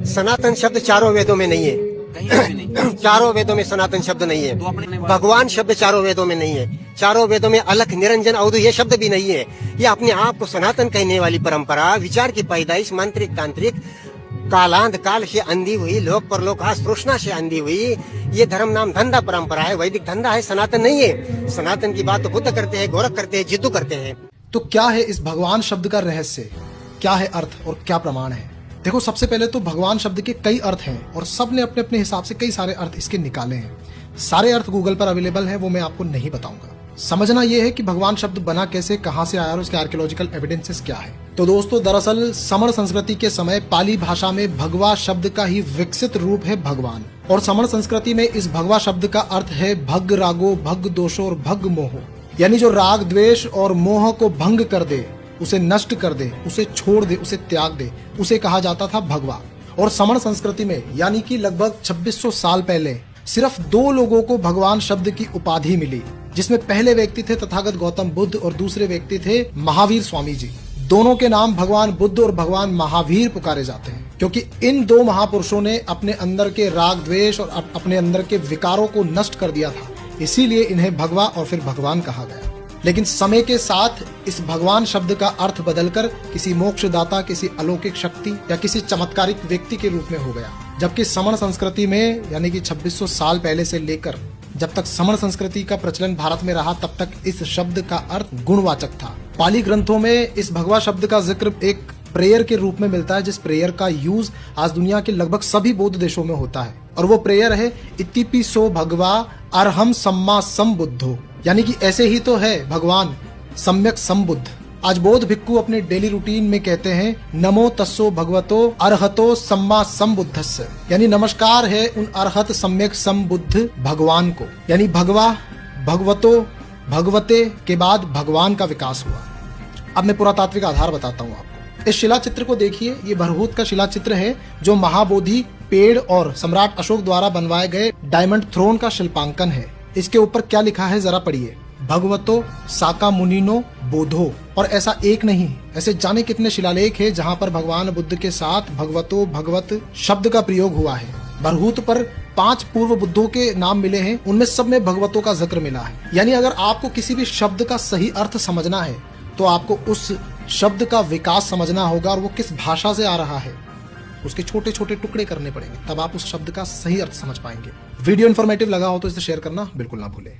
सनातन शब्द चारों वेदों में नहीं है, कहीं भी नहीं। चारों वेदों में सनातन शब्द नहीं है। तो अपने भगवान शब्द चारों वेदों में नहीं है। चारों वेदों में अलख, निरंजन, अवधु ये शब्द भी नहीं है। ये अपने आप को सनातन कहने वाली परंपरा, विचार की पैदाइश, मांत्रिक तांत्रिक कालांध काल से अंधी हुई, लोक परलोक तृष्णा से अंधी हुई, ये धर्म नाम धंधा परंपरा है, वैदिक धंधा है, सनातन नहीं है। सनातन की बात तो बुद्ध करते हैं, गोरख करते हैं, जिद्दू करते हैं। तो क्या है इस भगवान शब्द का रहस्य, क्या है अर्थ और क्या प्रमाण है? देखो, सबसे पहले तो भगवान शब्द के कई अर्थ हैं और सब ने अपने अपने हिसाब से कई सारे अर्थ इसके निकाले हैं। सारे अर्थ गूगल पर अवेलेबल है, वो मैं आपको नहीं बताऊंगा। समझना यह है कि भगवान शब्द बना कैसे, कहां से आया और उसके आर्कियोलॉजिकल एविडेंसेस क्या है। तो दोस्तों, दरअसल समण संस्कृति के समय पाली भाषा में भगवा शब्द का ही विकसित रूप है भगवान, और समण संस्कृति में इस भगवा शब्द का अर्थ है भग रागो, भग दोषो और भग मोहो, यानी जो राग द्वेष और मोह को भंग कर दे, उसे नष्ट कर दे, उसे छोड़ दे, उसे त्याग दे, उसे कहा जाता था भगवा। और समण संस्कृति में यानी कि लगभग 2600 साल पहले सिर्फ 2 लोगों को भगवान शब्द की उपाधि मिली, जिसमें पहले व्यक्ति थे तथागत गौतम बुद्ध और दूसरे व्यक्ति थे महावीर स्वामी जी। दोनों के नाम भगवान बुद्ध और भगवान महावीर पुकारे जाते हैं, क्योंकि इन 2 महापुरुषों ने अपने अंदर के राग द्वेष और अपने अंदर के विकारों को नष्ट कर दिया था, इसीलिए इन्हें भगवा और फिर भगवान कहा गया। लेकिन समय के साथ इस भगवान शब्द का अर्थ बदलकर किसी मोक्षदाता, किसी अलौकिक शक्ति या किसी चमत्कारिक व्यक्ति के रूप में हो गया। जबकि समण संस्कृति में यानी कि 2600 साल पहले से लेकर जब तक समण संस्कृति का प्रचलन भारत में रहा, तब तक इस शब्द का अर्थ गुणवाचक था। पाली ग्रंथों में इस भगवा शब्द का जिक्र एक प्रेयर के रूप में मिलता है, जिस प्रेयर का यूज आज दुनिया के लगभग सभी बौद्ध देशों में होता है, और वो प्रेयर है इतिपिसो भगवा अरहम सम्मा संबुद्धो, यानी कि ऐसे ही तो है भगवान सम्यक संबुद्ध। आज बौद्ध भिक्खु अपने डेली रूटीन में कहते हैं नमो तस्सो भगवतो अरहतो सम्मा संबुद्धस्य, यानी नमस्कार है उन अरहत सम्यक संबुद्ध भगवान को, यानी भगवा, भगवतो, भगवते के बाद भगवान का विकास हुआ। अब मैं पुरातात्विक आधार बताता हूँ आपको। इस शिला चित्र को देखिए, ये भरहूत का शिला चित्र है जो महाबोधि पेड़ और सम्राट अशोक द्वारा बनवाए गए डायमंड थ्रोन का शिल्पांकन है। इसके ऊपर क्या लिखा है जरा पढ़िए, भगवतो साका मुनिनो बोधो। और ऐसा एक नहीं, ऐसे जाने कितने शिलालेख है जहाँ पर भगवान बुद्ध के साथ भगवतो, भगवत शब्द का प्रयोग हुआ है। भरहूत पर 5 पूर्व बुद्धों के नाम मिले हैं, उनमें सब में भगवतों का जिक्र मिला है। यानी अगर आपको किसी भी शब्द का सही अर्थ समझना है तो आपको उस शब्द का विकास समझना होगा और वो किस भाषा से आ रहा है, उसके छोटे छोटे टुकड़े करने पड़ेंगे, तब आप उस शब्द का सही अर्थ समझ पाएंगे। वीडियो इन्फॉर्मेटिव लगा हो तो इसे शेयर करना बिल्कुल ना भूलें।